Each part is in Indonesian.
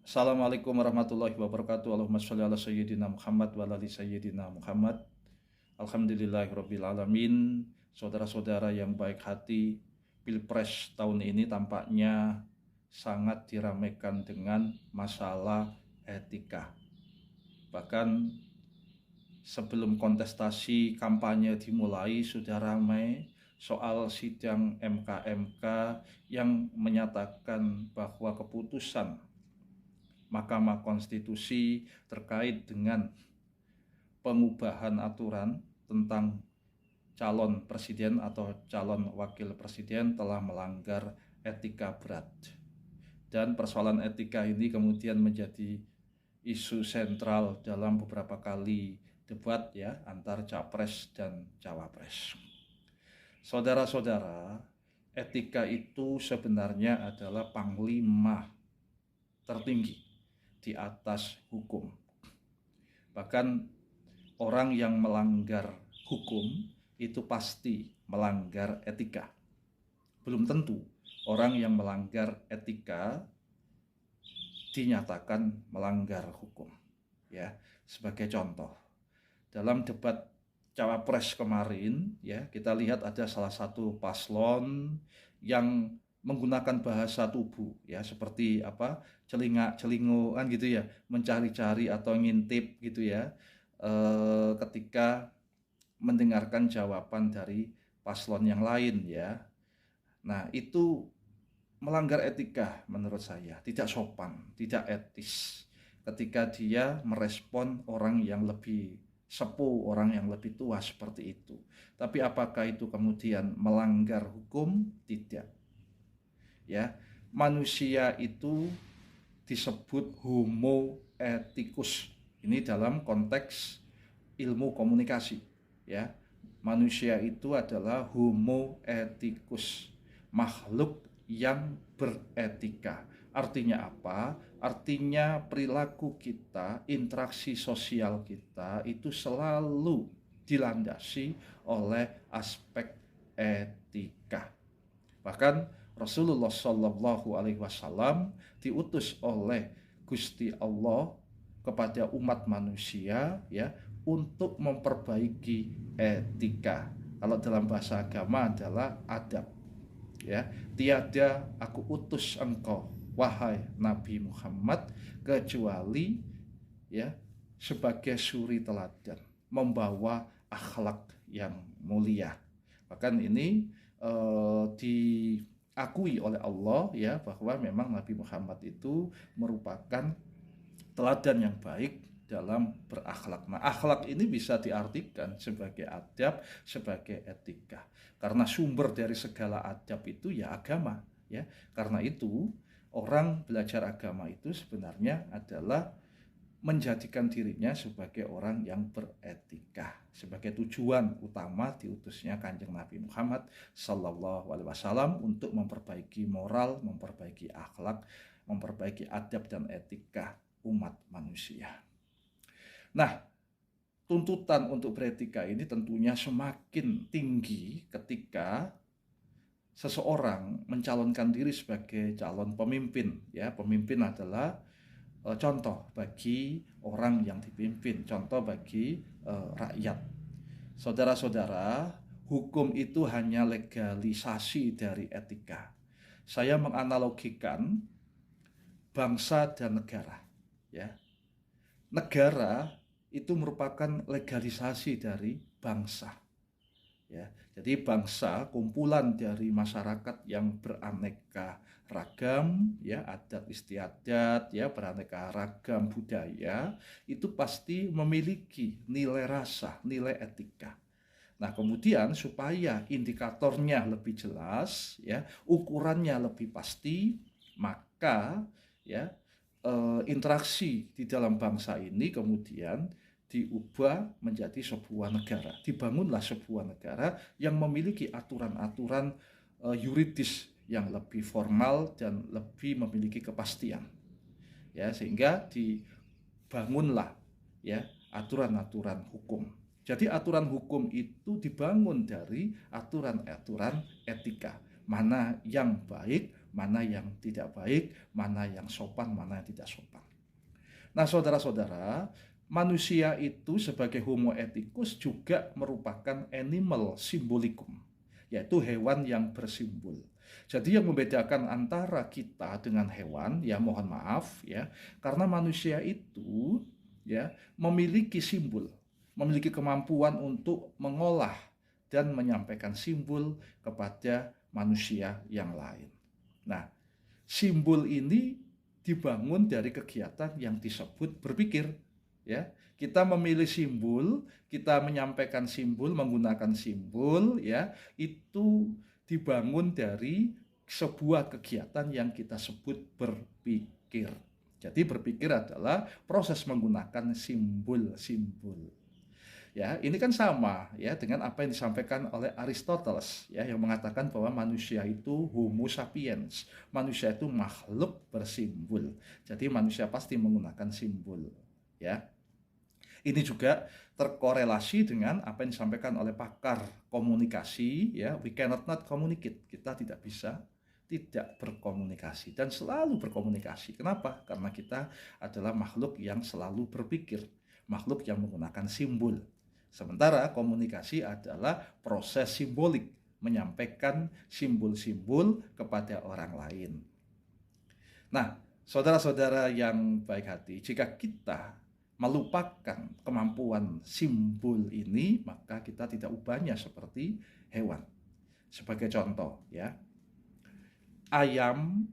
Assalamualaikum warahmatullahi wabarakatuh. Allahumma sholli ala sayyidina Muhammad wa ala ali sayyidina Muhammad. Alhamdulillahirabbil alamin. Saudara-saudara yang baik hati, Pilpres tahun ini tampaknya sangat diramaikan dengan masalah etika. Bahkan sebelum kontestasi kampanye dimulai sudah ramai soal sidang MK yang menyatakan bahwa keputusan Mahkamah Konstitusi terkait dengan pengubahan aturan tentang calon presiden atau calon wakil presiden telah melanggar etika berat. Dan persoalan etika ini kemudian menjadi isu sentral dalam beberapa kali debat ya antar capres dan cawapres. Saudara-saudara, etika itu sebenarnya adalah panglima tertinggi di atas hukum. Bahkan orang yang melanggar hukum itu pasti melanggar etika. Belum tentu orang yang melanggar etika dinyatakan melanggar hukum. Ya, sebagai contoh, dalam debat cawapres kemarin, ya kita lihat ada salah satu paslon yang menggunakan bahasa tubuh ya seperti celingokan gitu ya, mencari-cari atau ngintip gitu ya ketika mendengarkan jawaban dari paslon yang lain ya. Nah, itu melanggar etika menurut saya, tidak sopan, tidak etis ketika dia merespon orang yang lebih sepuh, orang yang lebih tua seperti itu. Tapi apakah itu kemudian melanggar hukum? Tidak. Ya, manusia itu disebut homo ethicus. Ini dalam konteks ilmu komunikasi, ya. Manusia itu adalah homo ethicus, makhluk yang beretika. Artinya apa? Artinya perilaku kita, interaksi sosial kita itu selalu dilandasi oleh aspek etika. Bahkan Rasulullah Shallallahu Alaihi Wasallam diutus oleh Gusti Allah kepada umat manusia ya untuk memperbaiki etika. Kalau dalam bahasa agama adalah adab. Ya, tiada aku utus engkau wahai Nabi Muhammad kecuali ya sebagai suri teladan, membawa akhlak yang mulia. Bahkan ini diakui oleh Allah ya bahwa memang Nabi Muhammad itu merupakan teladan yang baik dalam berakhlak. Nah, akhlak ini bisa diartikan sebagai adab, sebagai etika. Karena sumber dari segala adab itu ya agama, ya. Karena itu orang belajar agama itu sebenarnya adalah menjadikan dirinya sebagai orang yang beretika, sebagai tujuan utama diutusnya Kanjeng Nabi Muhammad Sallallahu Alaihi Wasallam untuk memperbaiki moral, memperbaiki akhlak, memperbaiki adab dan etika umat manusia. Nah, tuntutan untuk beretika ini tentunya semakin tinggi ketika seseorang mencalonkan diri sebagai calon pemimpin. Ya, pemimpin adalah contoh bagi orang yang dipimpin, contoh bagi rakyat. Saudara-saudara, hukum itu hanya legalisasi dari etika. Saya menganalogikan bangsa dan negara. Ya, negara itu merupakan legalisasi dari bangsa. Ya, jadi bangsa kumpulan dari masyarakat yang beraneka ragam, ya adat istiadat, ya beraneka ragam budaya, itu pasti memiliki nilai rasa, nilai etika. Nah, kemudian supaya indikatornya lebih jelas, ya ukurannya lebih pasti, maka ya interaksi di dalam bangsa ini kemudian diubah menjadi sebuah negara. Dibangunlah sebuah negara yang memiliki aturan-aturan yuridis yang lebih formal dan lebih memiliki kepastian. Ya, sehingga dibangunlah ya aturan-aturan hukum. Jadi aturan hukum itu dibangun dari aturan-aturan etika. Mana yang baik, mana yang tidak baik, mana yang sopan, mana yang tidak sopan. Nah, saudara-saudara, manusia itu sebagai homo ethicus juga merupakan animal symbolikum, yaitu hewan yang bersimbol. Jadi yang membedakan antara kita dengan hewan, ya mohon maaf ya, karena manusia itu ya memiliki simbol, memiliki kemampuan untuk mengolah dan menyampaikan simbol kepada manusia yang lain. Nah, simbol ini dibangun dari kegiatan yang disebut berpikir. Ya, kita memilih simbol, kita menyampaikan simbol, menggunakan simbol, ya, itu dibangun dari sebuah kegiatan yang kita sebut berpikir. Jadi berpikir adalah proses menggunakan simbol-simbol. Ya, ini kan sama ya dengan apa yang disampaikan oleh Aristoteles ya yang mengatakan bahwa manusia itu homo sapiens. Manusia itu makhluk bersimbol. Jadi manusia pasti menggunakan simbol, ya. Ini juga terkorelasi dengan apa yang disampaikan oleh pakar komunikasi ya, we cannot not communicate. Kita tidak bisa tidak berkomunikasi dan selalu berkomunikasi. Kenapa? Karena kita adalah makhluk yang selalu berpikir, makhluk yang menggunakan simbol. Sementara komunikasi adalah proses simbolik, menyampaikan simbol-simbol kepada orang lain. Nah, saudara-saudara yang baik hati, jika kita melupakan kemampuan simbol ini, maka kita tidak ubahnya seperti hewan. Sebagai contoh, ya, ayam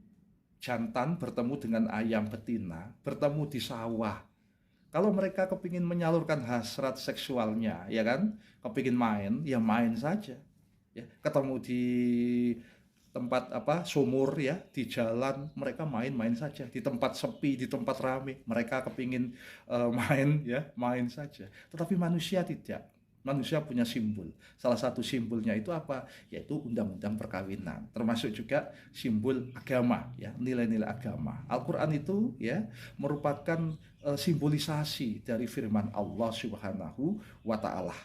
jantan bertemu dengan ayam betina, bertemu di sawah. Kalau mereka kepingin menyalurkan hasrat seksualnya, ya kan, kepingin main, ya main saja. Ya, ketemu di tempat sumur ya, di jalan, mereka main-main saja. Di tempat sepi, di tempat ramai, mereka kepingin main ya, main saja. Tetapi manusia tidak. Manusia punya simbol. Salah satu simbolnya itu apa? Yaitu undang-undang perkawinan. Termasuk juga simbol agama, ya, nilai-nilai agama. Al-Quran itu ya merupakan simbolisasi dari firman Allah Subhanahu wa Ta'ala.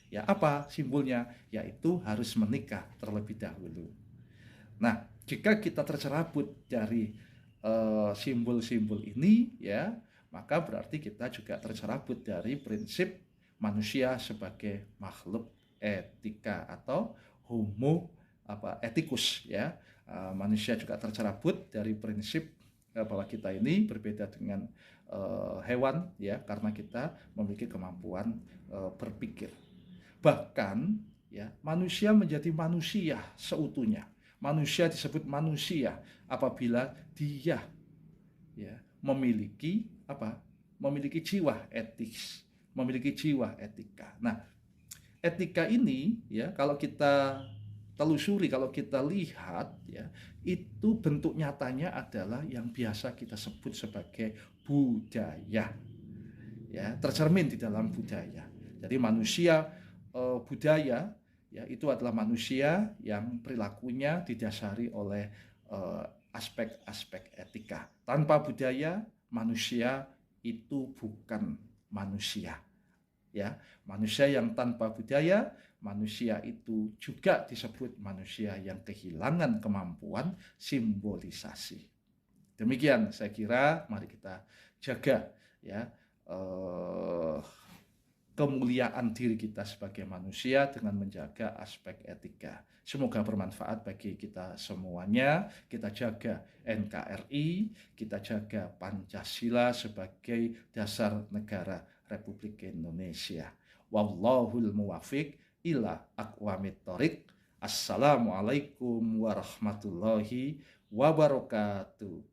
Ya, apa simbolnya? Yaitu harus menikah terlebih dahulu. Nah, jika kita tercerabut dari simbol-simbol ini, ya, maka berarti kita juga tercerabut dari prinsip manusia sebagai makhluk etika atau homo ethicus, ya. Manusia juga tercerabut dari prinsip bahwa kita ini berbeda dengan hewan, ya, karena kita memiliki kemampuan berpikir. Bahkan ya, manusia menjadi manusia seutuhnya. Manusia disebut manusia apabila dia ya memiliki memiliki jiwa etis, memiliki jiwa etika. Nah, etika ini ya kalau kita telusuri, kalau kita lihat ya, itu bentuk nyatanya adalah yang biasa kita sebut sebagai budaya. Ya, tercermin di dalam budaya. Jadi manusia budaya ya itu adalah manusia yang perilakunya didasari oleh aspek-aspek etika. Tanpa budaya, manusia itu bukan manusia. Ya, manusia yang tanpa budaya, manusia itu juga disebut manusia yang kehilangan kemampuan simbolisasi. Demikian saya kira, mari kita jaga ya kemuliaan diri kita sebagai manusia dengan menjaga aspek etika. Semoga bermanfaat bagi kita semuanya. Kita jaga NKRI, kita jaga Pancasila sebagai dasar negara Republik Indonesia. Wallahul muwafiq ila aqwamit thoriq. Assalamualaikum warahmatullahi wabarakatuh.